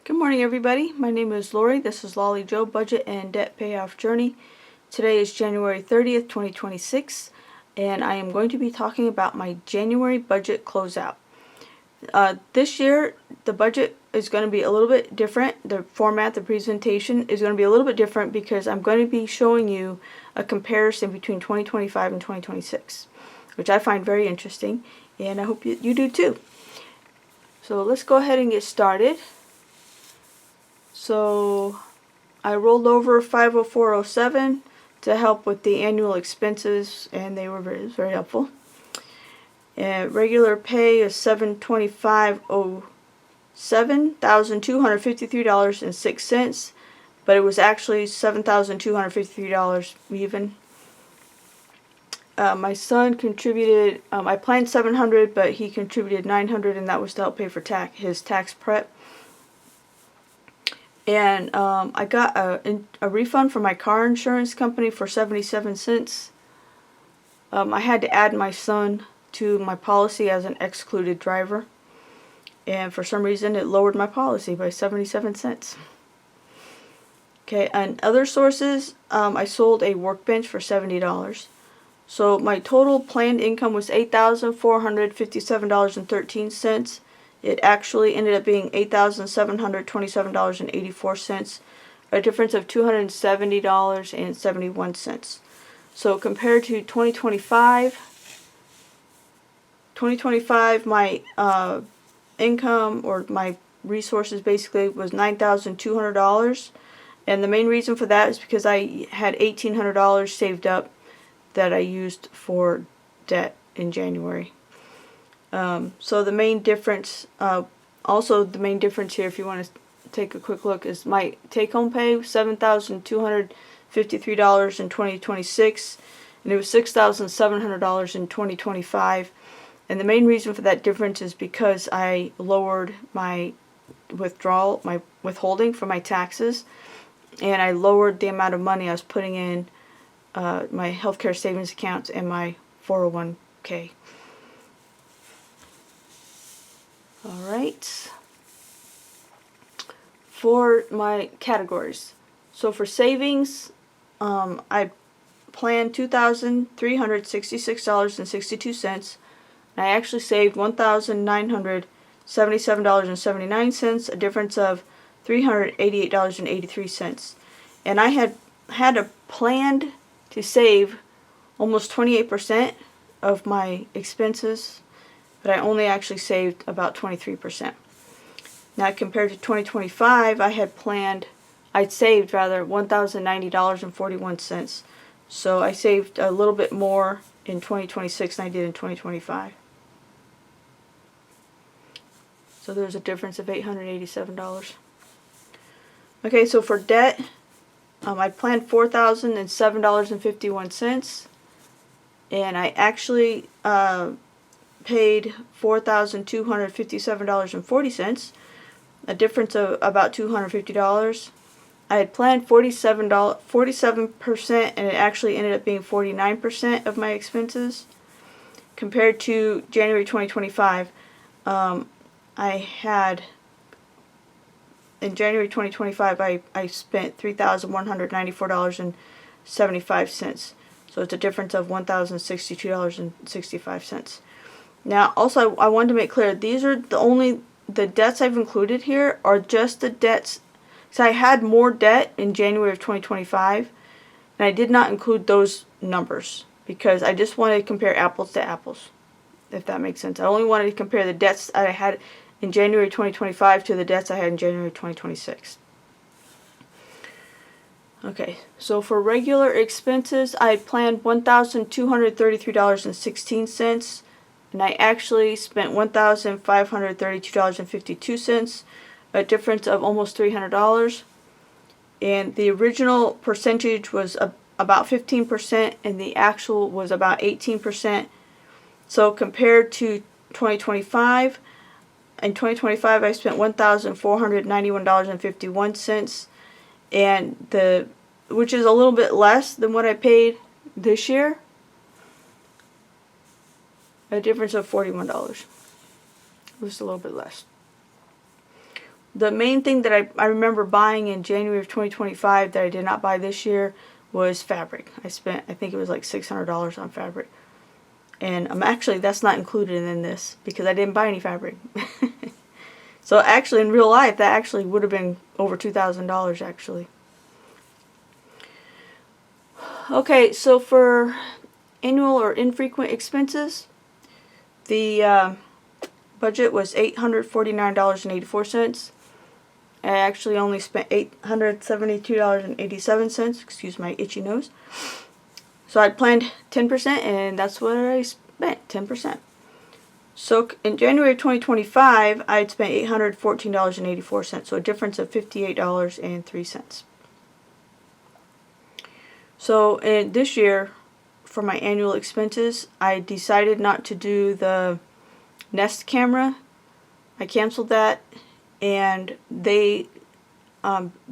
Good morning, everybody. My name is Lori. This is Lolly Joe Budget and Debt Payoff Journey. Today is January 30th, 2026, and I am going to be talking about my January budget closeout. This year, the budget is going to be a little bit different. The format, the presentation is going to be a little bit different because I'm going to be showing you a comparison between 2025 and 2026, which I find very interesting, and I hope you do too. So let's go ahead and get started. So I rolled over 50407 to help with the annual expenses, and they were very helpful. And regular pay is $725.07, $1,253.06, but it was actually $7,253 even. My son contributed. I planned $700, but he contributed $900, and that was to help pay for his tax prep. And I got a refund from my car insurance company for 77 cents. I had to add my son to my policy as an excluded driver, and for some reason it lowered my policy by 77 cents. Okay, and other sources, I sold a workbench for $70. So my total planned income was $8,457.13. It actually ended up being $8,727.84, a difference of $270.71. So compared to 2025, my income, or my resources basically, was $9,200. And the main reason for that is because I had $1,800 saved up that I used for debt in January. So the main difference, also the main difference here, if you want to take a quick look, is my take-home pay was $7,253 in 2026, and it was $6,700 in 2025. And the main reason for that difference is because I lowered my withholding for my taxes, and I lowered the amount of money I was putting in my healthcare savings accounts and my 401k. Alright, for my categories. So for savings, I planned $2,366.62. I actually saved $1,977.79, a difference of $388.83. And I had planned to save almost 28% of my expenses, but I only actually saved about 23%. Now compared to 2025, I'd saved $1,090.41. So I saved a little bit more in 2026 than I did in 2025. So there's a difference of $887. Okay, so for debt, I planned $4,007.51, and I actually paid $4,257.40, a difference of about $250. I had planned 47%, and it actually ended up being 49% of my expenses. Compared to January 2025, in January 2025, I spent $3,194.75. So it's a difference of $1,062.65. Now, also, I wanted to make clear, these are the debts I've included here are just the debts. So I had more debt in January of 2025, and I did not include those numbers because I just wanted to compare apples to apples, if that makes sense. I only wanted to compare the debts I had in January 2025 to the debts I had in January 2026. Okay, so for regular expenses, I planned $1,233.16, and I actually spent $1,532.52, a difference of almost $300. And the original percentage was about 15%, and the actual was about 18%. So compared to 2025, in 2025 I spent $1,491.51, and which is a little bit less than what I paid this year, a difference of $41. Just a little bit less. the main thing that I remember buying in January of 2025 that I did not buy this year was fabric. I think it was like $600 on fabric. And actually, that's not included in this because I didn't buy any fabric. So actually, in real life, that actually would have been over $2,000 actually. Okay, so for annual or infrequent expenses, the budget was $849.84. I actually only spent $872.87. Excuse my itchy nose. So I planned 10%, and that's what I spent, 10%. So in January of 2025, I had spent $814.84, so a difference of $58.03. So in this year, for my annual expenses, I decided not to do the Nest camera. I canceled that, and they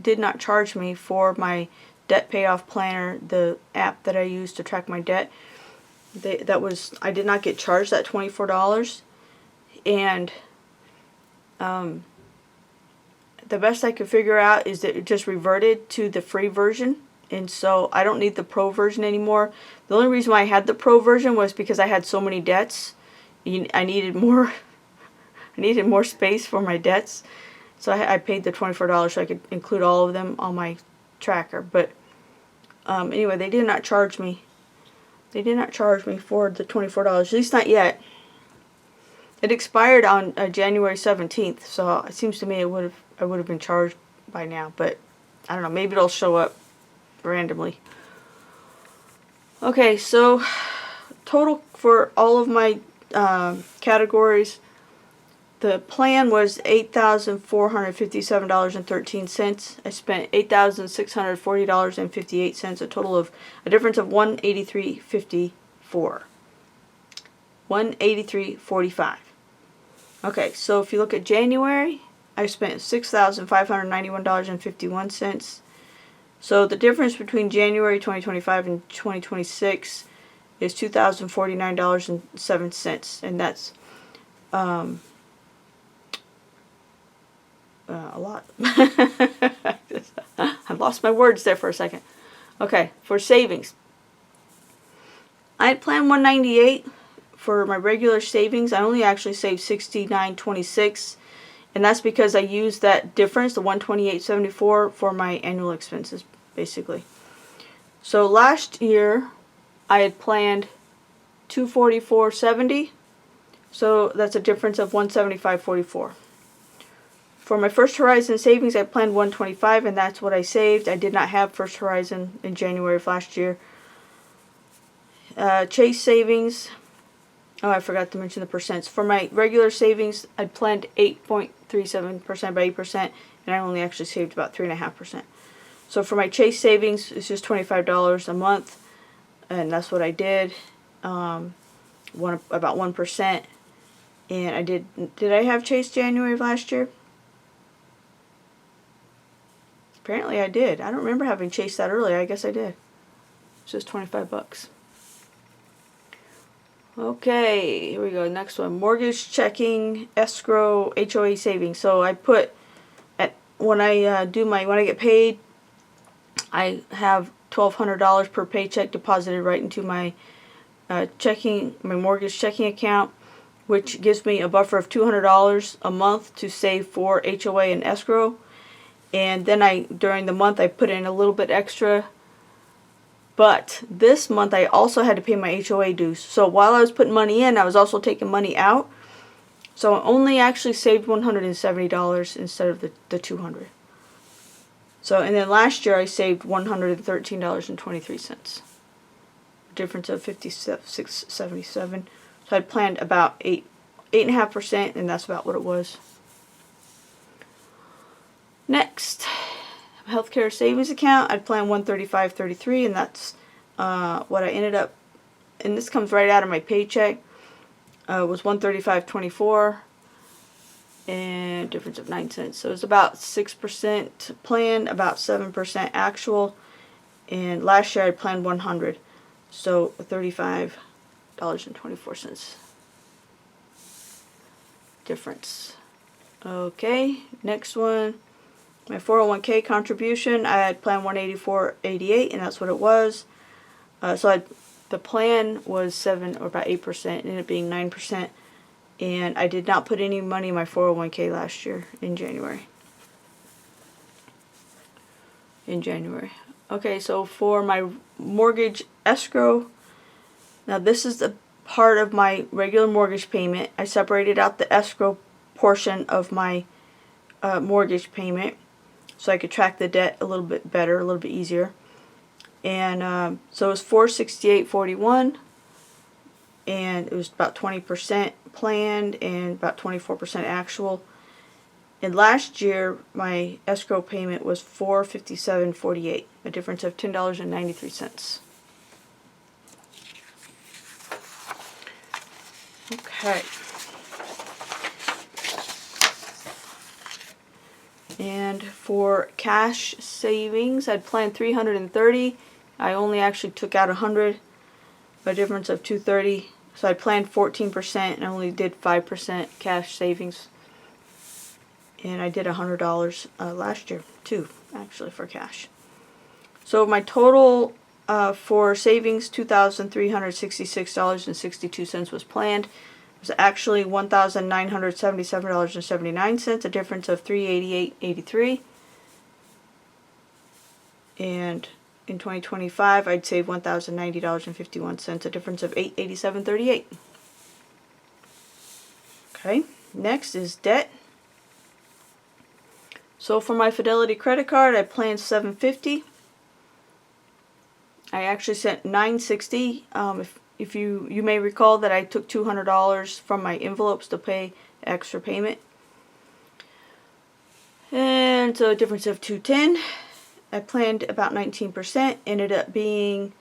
did not charge me for my debt payoff planner, the app that I use to track my debt. I did not get charged that $24, and the best I could figure out is that it just reverted to the free version, and so I don't need the pro version anymore. The only reason why I had the pro version was because I had so many debts. I needed more. I needed more space for my debts, so I paid the $24 so I could include all of them on my tracker. But anyway, they did not charge me. They did not charge me for the $24, at least not yet. It expired on January 17th, so it seems to me I would have been charged by now, but I don't know, maybe it'll show up randomly. Okay, so total for all of my categories, the plan was $8,457.13. I spent $8,640.58, a total of a difference of $183.54. $183.45. Okay, so if you look at January, I spent $6,591.51. So the difference between January 2025 and 2026 is $2,049.07, and that's a lot. I lost my words there for a second. Okay, for savings, I had planned $198 for my regular savings. I only actually saved $69.26, and that's because I used that difference, the $128.74, for my annual expenses, basically. So last year, I had planned $244.70, so that's a difference of $175.44. For my First Horizon savings, I planned $125, and that's what I saved. I did not have First Horizon in January of last year. Chase savings, oh, I forgot to mention the percents. For my regular savings, I planned 8.37% by 8%, and I only actually saved about 3.5%. So for my Chase savings, it's just $25 a month, and that's what I did. About 1%. And I did I have Chase January of last year? Apparently I did. I don't remember having Chase that early. I guess I did. It's just $25. Okay, here we go. Next one. Mortgage, checking, escrow, HOA savings. So I put when I get paid, I have $1,200 per paycheck deposited right into my mortgage checking account, which gives me a buffer of $200 a month to save for HOA and escrow. And then during the month, I put in a little bit extra. But this month, I also had to pay my HOA dues. So while I was putting money in, I was also taking money out. So I only actually saved $170 instead of the $200. So, and then last year, I saved $113.23. Difference of $56.77. So I planned about 8.5%, and that's about what it was. Next, healthcare savings account. I planned $135.33, and that's what I ended up. And this comes right out of my paycheck. Was $135.24, and difference of 9 cents. So it's about 6% planned, about 7% actual. And last year I planned $100, so $35.24 difference. Okay, next one. My 401k contribution, I had planned 184.88, and that's what it was. The plan was 7 or about 8%, ended up being 9%, and I did not put any money in my 401k last year in January. Okay, so for my mortgage escrow, now this is the part of my regular mortgage payment. I separated out the escrow portion of my mortgage payment so I could track the debt a little bit better, a little bit easier. And so it was $468.41, and it was about 20% planned and about 24% actual. And last year my escrow payment was $457.48, a difference of $10.93. Okay. And for cash savings, I'd planned $330. I only actually took out $100, a difference of $230. So I planned 14% and I only did 5% cash savings. And I did $100 last year too, actually, for cash. So my total for savings, $2,366.62 was planned. It was actually $1,977.79, a difference of $388.83. And in 2025, I'd save $1,090.51, a difference of $887.38. Okay, next is debt. So for my Fidelity credit card, I planned $750. I actually sent $960. If you may recall that I took $200 from my envelopes to pay extra payment, and so a difference of $210. I planned about 19%, ended up being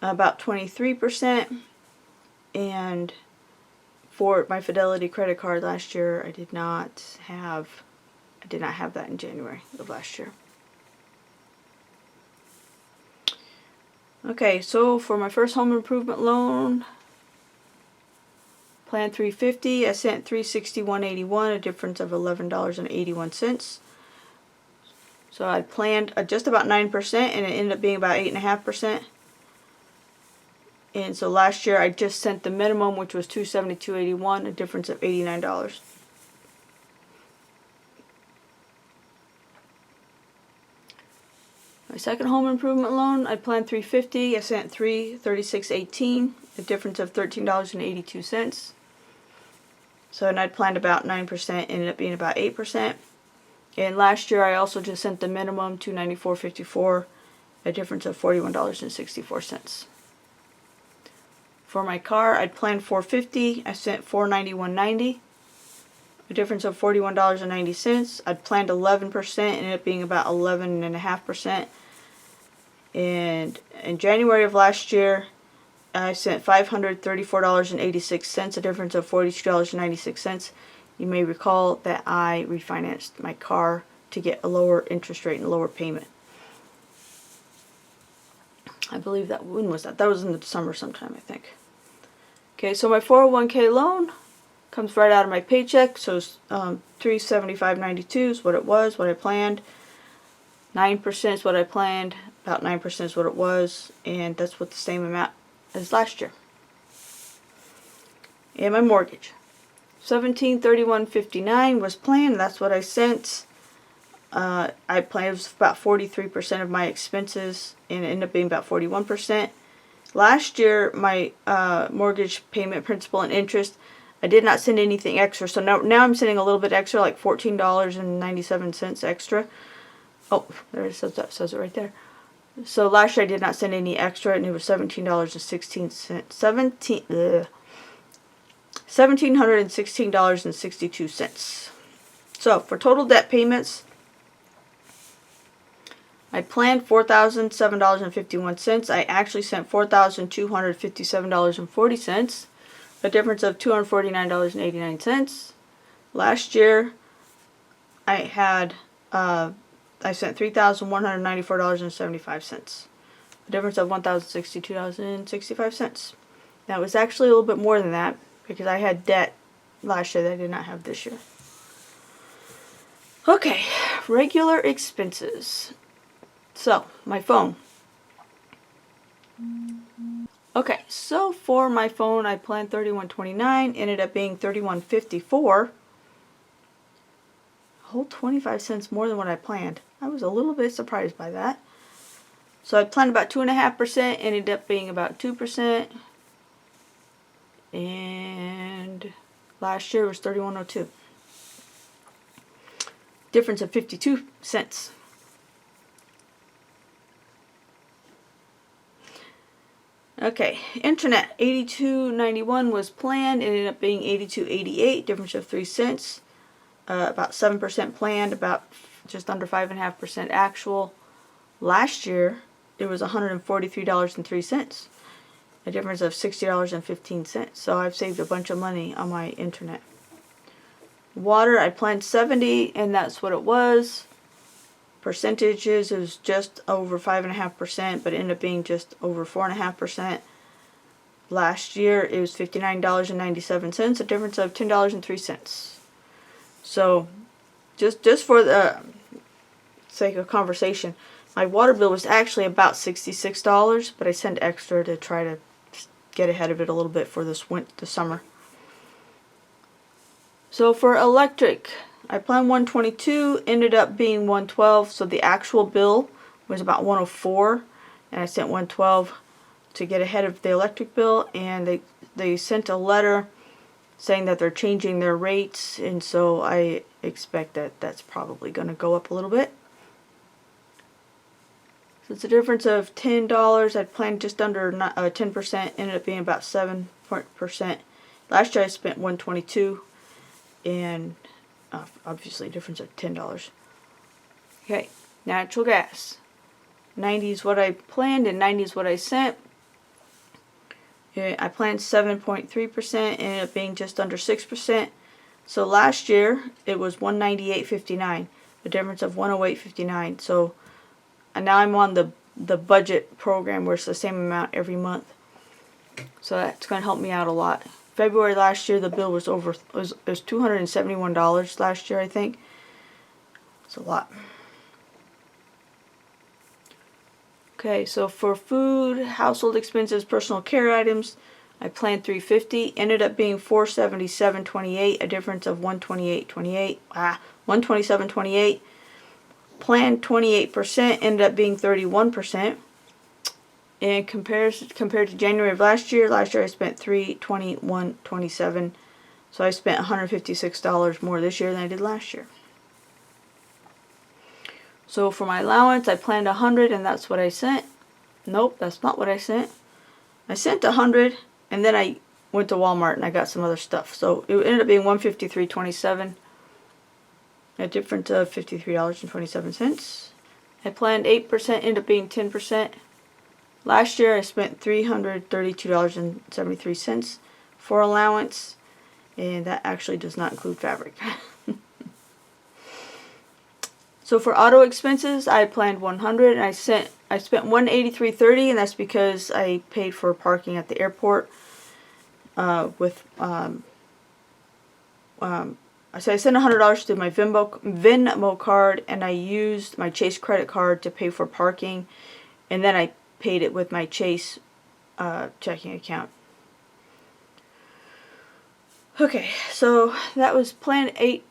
about 23%, and for my Fidelity credit card last year, I did not have that in January of last year. Okay, so for my first home improvement loan, planned $350. I sent $361.81, a difference of $11.81. So I planned just about 9%, and it ended up being about 8.5%. And so last year I just sent the minimum, which was $272.81, a difference of $89. My second home improvement loan, I planned $350. I sent $336.18, a difference of $13.82. So, and I'd planned about 9%, ended up being about 8%. And last year I also just sent the minimum, $294.54, a difference of $41.64. For my car, I'd planned $450. I sent $491.90, a difference of $41.90. I'd planned 11%, ended up being about 11.5%. And in January of last year, I sent $534.86, a difference of $42.96. You may recall that I refinanced my car to get a lower interest rate and a lower payment. I believe that, when was that? That was in the summer sometime, I think. Okay, so my 401k loan comes right out of my paycheck, so $375.92 is what it was, what I planned. 9% is what I planned, about 9% is what it was, and that's what the same amount as last year. And my mortgage, $1,731.59 was planned, that's what I sent. I planned it was about 43% of my expenses, and it ended up being about 41%. Last year, my mortgage payment, principal, and interest, I did not send anything extra. So now I'm sending a little bit extra, like $14.97 extra. Oh, there it says it right there. So last year I did not send any extra, and it was $1,716.62. So for total debt payments, I planned $4,007.51. I actually sent $4,257.40, a difference of $249.89. Last year, I sent $3,194.75, a difference of $1,062.65. Now, it was actually a little bit more than that because I had debt last year that I did not have this year. Okay, regular expenses. So, my phone. Okay, so for my phone, I planned $31.29, ended up being $31.54. A whole 25 cents more than what I planned. I was a little bit surprised by that. So I planned about 2.5%, ended up being about 2%. And last year was $31.02. Difference of 52 cents. Okay, internet, $82.91 was planned, ended up being $82.88, difference of 3 cents. About 7% planned, about just under 5.5% actual. Last year, it was $143.03, a difference of $60.15. So I've saved a bunch of money on my internet. Water, I planned 70, and that's what it was. Percentages, it was just over 5.5%, but it ended up being just over 4.5%. Last year, it was $59.97, a difference of $10.03. So, just for the sake of conversation, my water bill was actually about $66, but I sent extra to try to get ahead of it a little bit for this summer. So for electric, I planned 122, ended up being 112, so the actual bill was about 104, and I sent 112 to get ahead of the electric bill, and they sent a letter saying that they're changing their rates, and so I expect that that's probably going to go up a little bit. So it's a difference of $10. I planned just under 10%, ended up being about 7%. Last year I spent $122, and obviously a difference of $10. Okay, natural gas. 90 is what I planned, and 90 is what I sent. I planned 7.3%, ended up being just under 6%. So last year it was $198.59, a difference of $108.59. So now I'm on the budget program where it's the same amount every month. So that's going to help me out a lot. February last year the bill was $271 last year, I think. It's a lot. Okay, so for food, household expenses, personal care items, I planned $350, ended up being $477.28, a difference of $127.28. Planned 28%, ended up being 31%. And compared to January of last year I spent $321.27. So I spent $156 more this year than I did last year. So for my allowance, I planned 100, and that's what I sent. Nope, that's not what I sent. I sent 100, and then I went to Walmart and I got some other stuff. So it ended up being $153.27, a difference of $53.27. I planned 8%, ended up being 10%. Last year I spent $332.73 for allowance, and that actually does not include fabric. So for auto expenses, I planned 100, and I spent $183.30, and that's because I paid for parking at the airport with so I sent $100 to my Venmo card, and I used my Chase credit card to pay for parking, and then I paid it with my Chase checking account. Okay, so that was planned 8%,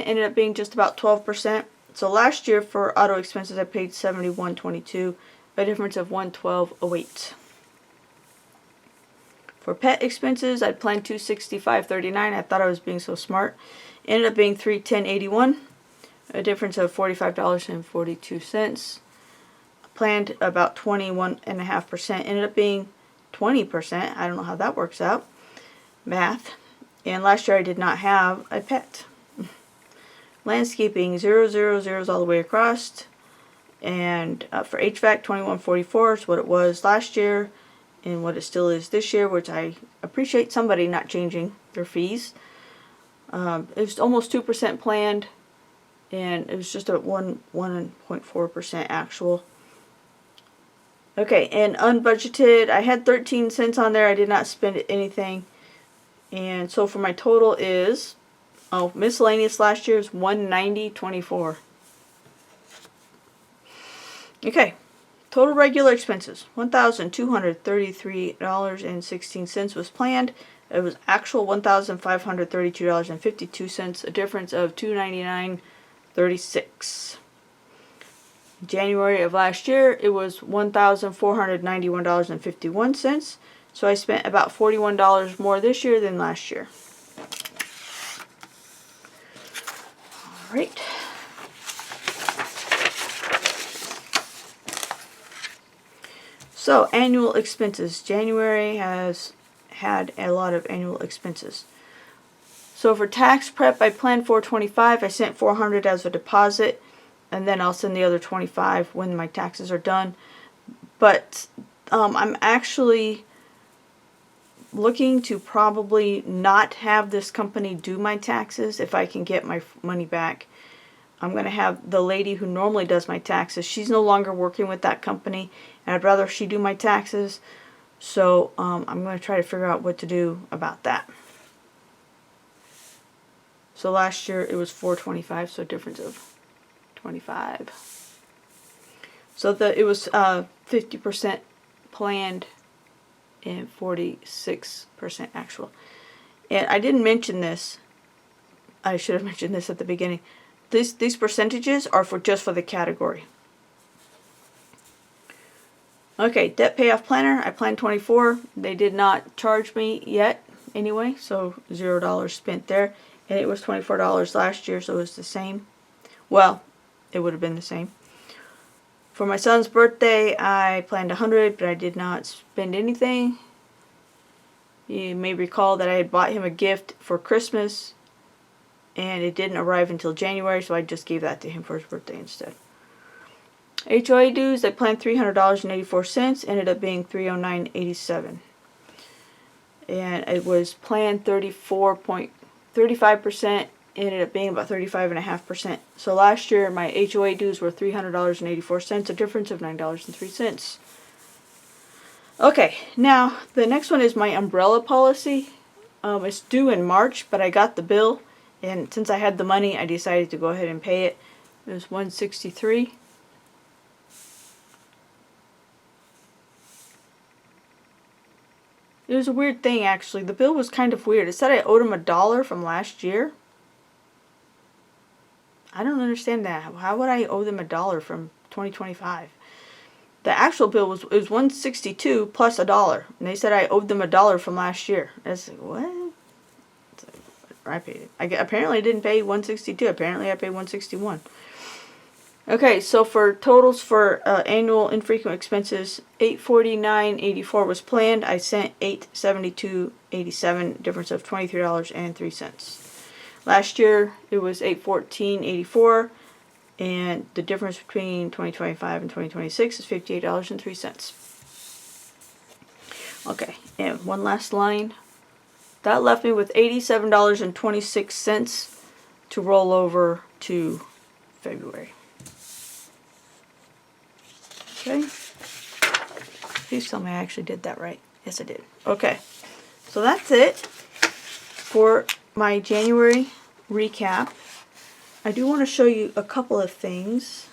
ended up being just about 12%. So last year for auto expenses I paid $71.22, a difference of $112.08. For pet expenses I planned $265.39. I thought I was being so smart. Ended up being $310.81, a difference of $45.42. Planned about 21.5%, ended up being 20%. I don't know how that works out. Math. And last year I did not have a pet. Landscaping, 0, 0, 0s all the way across. And for HVAC, $21.44 is what it was last year, and what it still is this year, which I appreciate somebody not changing their fees. It was almost 2% planned, and it was just a 1.4% actual. Okay, and unbudgeted, I had 13 cents on there. I did not spend anything. And so for my total is Oh, miscellaneous last year is $190.24. Okay, total regular expenses, $1,233.16 was planned. It was actual $1,532.52, a difference of $299.36. January of last year, it was $1,491.51. So I spent about $41 more this year than last year. All right. So, annual expenses. January has had a lot of annual expenses. So for tax prep, I planned $425. I sent $400 as a deposit, and then I'll send the other $25 when my taxes are done. But I'm actually looking to probably not have this company do my taxes if I can get my money back. I'm going to have the lady who normally does my taxes. She's no longer working with that company, and I'd rather she do my taxes. So I'm going to try to figure out what to do about that. So last year it was $425, so a difference of $25. So it was 50% planned and 46% actual. And I didn't mention this. I should have mentioned this at the beginning. These percentages are just for the category. Okay, debt payoff planner. I planned 24. They did not charge me yet anyway, so $0 spent there. And it was $24 last year, so it was the same. Well, it would have been the same. For my son's birthday, I planned 100, but I did not spend anything. You may recall that I had bought him a gift for Christmas, and it didn't arrive until January, so I just gave that to him for his birthday instead. HOA dues, I planned $300.84, ended up being $309.87. And it was planned 35%, ended up being about 35.5%. So last year my HOA dues were $300.84, a difference of $9.03. Okay, now the next one is my umbrella policy. It's due in March, but I got the bill, and since I had the money, I decided to go ahead and pay it. It was $163. It was a weird thing, actually. The bill was kind of weird. It said I owed him $1 from last year. I don't understand that. How would I owe them $1 from 2025? The actual bill was $162 plus $1, and they said I owed them $1 from last year. I was like, what? I paid it. Apparently I didn't pay $162. Apparently I paid $161. Okay, so for totals for annual infrequent expenses, $849.84 was planned. I sent $872.87, difference of $23.03. Last year it was $814.84, and the difference between 2025 and 2026 is $58.03. Okay, and one last line. That left me with $87.26 to roll over to February. Okay. Please tell me I actually did that right. Yes, I did. Okay. So that's it for my January recap. I do want to show you a couple of things.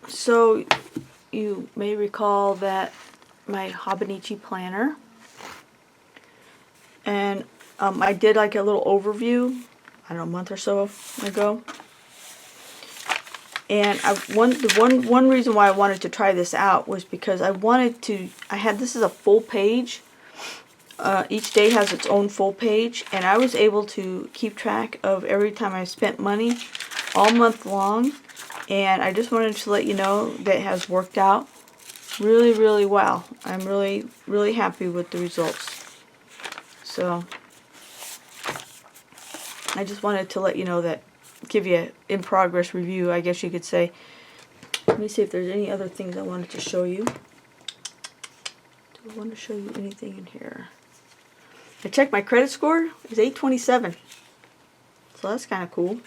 So you may recall that my Hobonichi planner, and I did like a little overview, I don't know, a month or so ago. And one reason why I wanted to try this out was because this is a full page. Each day has its own full page, and I was able to keep track of every time I spent money all month long. And I just wanted to let you know that it has worked out really, really well. I'm really, really happy with the results. So I just wanted to let you know that, give you an in-progress review, I guess you could say. Let me see if there's any other things I wanted to show you. Do I want to show you anything in here? I checked my credit score. It's 827. So that's kind of cool.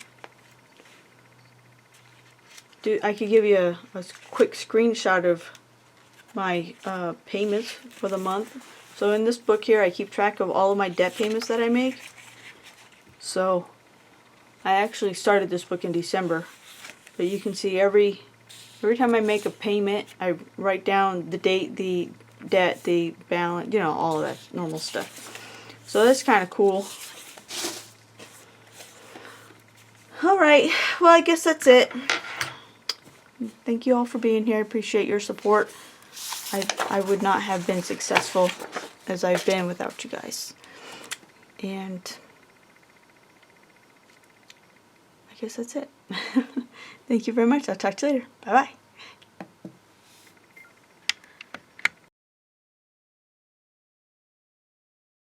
I could give you a quick screenshot of my payments for the month. So in this book here, I keep track of all of my debt payments that I make. So I actually started this book in December, but you can see every time I make a payment, I write down the date, the debt, the balance, you know, all of that normal stuff. So that's kind of cool. Alright, well, I guess that's it. Thank you all for being here. I appreciate your support. I would not have been successful as I've been without you guys. And I guess that's it. Thank you very much. I'll talk to you later. Bye-bye.